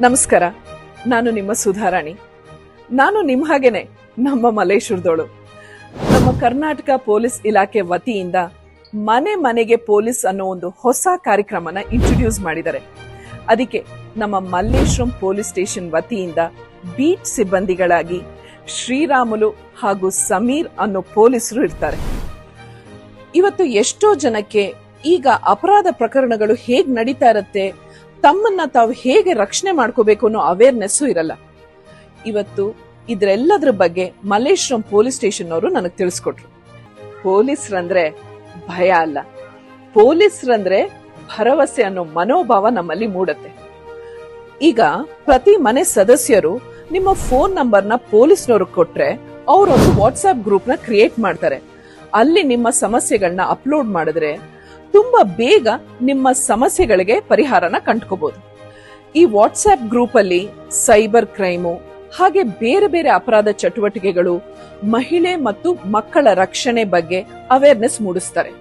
ನಮಸ್ಕಾರ, ನಾನು ನಿಮ್ಮ ಸುಧಾರಾಣಿ. ನಾನು ನಿಮ್ಮ ಹಾಗೇನೆ ನಮ್ಮ ಮಲೇಶ್ವರದೋಳು. ನಮ್ಮ ಕರ್ನಾಟಕ ಪೊಲೀಸ್ ಇಲಾಖೆ ವತಿಯಿಂದ ಮನೆ ಮನೆಗೆ ಪೊಲೀಸ್ ಅನ್ನೋ ಒಂದು ಹೊಸ ಕಾರ್ಯಕ್ರಮನ ಇಂಟ್ರೊಡ್ಯೂಸ್ ಮಾಡಿದ್ದಾರೆ. ಅದಕ್ಕೆ ನಮ್ಮ ಮಲ್ಲೇಶ್ವರಂ ಪೊಲೀಸ್ ಸ್ಟೇಷನ್ ವತಿಯಿಂದ ಬೀಟ್ ಸಿಬ್ಬಂದಿಗಳಾಗಿ ಶ್ರೀರಾಮುಲು ಹಾಗೂ ಸಮೀರ್ ಅನ್ನೋ ಪೊಲೀಸರು ಇರ್ತಾರೆ. ಇವತ್ತು ಎಷ್ಟೋ ಜನಕ್ಕೆ ಈಗ ಅಪರಾಧ ಪ್ರಕರಣಗಳು ಹೇಗ್ ನಡೀತಾ ಇರತ್ತೆ, ತಮ್ಮನ್ನ ತಾವು ಹೇಗೆ ರಕ್ಷಣೆ ಮಾಡ್ಕೋಬೇಕು ಅನ್ನೋ ಅವೇರ್ನೆಸ್ ಇರಲ್ಲ. ಇವತ್ತು ಇದ್ರೆಲ್ಲದ್ರ ಬಗ್ಗೆ ಮಲ್ಲೇಶ್ವರಂ ಪೊಲೀಸ್ ಸ್ಟೇಷನ್ ಅವರು ನನಗೆ ತಿಳಿಸ್ಕೊಟ್ರು. ಪೊಲೀಸರಂದ್ರೆ ಭಯ ಅಲ್ಲ, ಪೊಲೀಸರಂದ್ರೆ ಭರವಸೆ ಅನ್ನೋ ಮನೋಭಾವ ನಮ್ಮಲ್ಲಿ ಮೂಡತ್ತೆ. ಈಗ ಪ್ರತಿ ಮನೆ ಸದಸ್ಯರು ನಿಮ್ಮ ಫೋನ್ ನಂಬರ್ನ ಪೊಲೀಸ್ನವ್ರಿಗೆ ಕೊಟ್ರೆ ಅವರೊಂದು ವಾಟ್ಸ್ಆಪ್ ಗ್ರೂಪ್ ನ ಕ್ರಿಯೇಟ್ ಮಾಡ್ತಾರೆ. ಅಲ್ಲಿ ನಿಮ್ಮ ಸಮಸ್ಯೆಗಳನ್ನ ಅಪ್ಲೋಡ್ ಮಾಡಿದ್ರೆ ತುಂಬಾ ಬೇಗ ನಿಮ್ಮ ಸಮಸ್ಯೆಗಳಿಗೆ ಪರಿಹಾರನ ಕಂಡುಕೋಬಹುದು. ಈ ವಾಟ್ಸ್ಆಪ್ ಗ್ರೂಪ್ ಅಲ್ಲಿ ಸೈಬರ್ ಕ್ರೈಮು ಹಾಗೆ ಬೇರೆ ಬೇರೆ ಅಪರಾಧ ಚಟುವಟಿಕೆಗಳು, ಮಹಿಳೆ ಮತ್ತು ಮಕ್ಕಳ ರಕ್ಷಣೆ ಬಗ್ಗೆ ಅವೇರ್ನೆಸ್ ಮೂಡಿಸ್ತಾರೆ.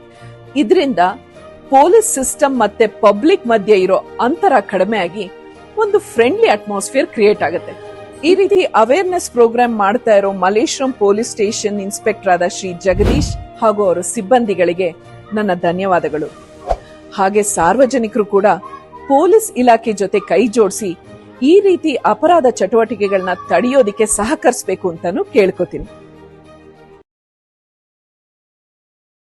ಇದರಿಂದ ಪೊಲೀಸ್ ಸಿಸ್ಟಮ್ ಮತ್ತೆ ಪಬ್ಲಿಕ್ ಮಧ್ಯೆ ಇರೋ ಅಂತರ ಕಡಿಮೆ ಆಗಿ ಒಂದು ಫ್ರೆಂಡ್ಲಿ ಅಟ್ಮಾಸ್ಫಿಯರ್ ಕ್ರಿಯೇಟ್ ಆಗುತ್ತೆ. ಈ ರೀತಿ ಅವೇರ್ನೆಸ್ ಪ್ರೋಗ್ರಾಮ್ ಮಾಡ್ತಾ ಇರೋ ಮಲ್ಲೇಶ್ವರಂ ಪೊಲೀಸ್ ಸ್ಟೇಷನ್ ಇನ್ಸ್ಪೆಕ್ಟರ್ ಆದ ಶ್ರೀ ಜಗದೀಶ್ ಹಾಗೂ ಅವರ ಸಿಬ್ಬಂದಿಗಳಿಗೆ ನನ್ನ ಧನ್ಯವಾದಗಳು. ಹಾಗೆ ಸಾರ್ವಜನಿಕರು ಕೂಡ ಪೊಲೀಸ್ ಇಲಾಖೆ ಜೊತೆ ಕೈ ಜೋಡಿಸಿ ಈ ರೀತಿ ಅಪರಾಧ ಚಟುವಟಿಕೆಗಳನ್ನ ತಡೆಯೋದಿಕ್ಕೆ ಸಹಕರಿಸಬೇಕು ಅಂತಾನು ಕೇಳ್ಕೊತೀನಿ.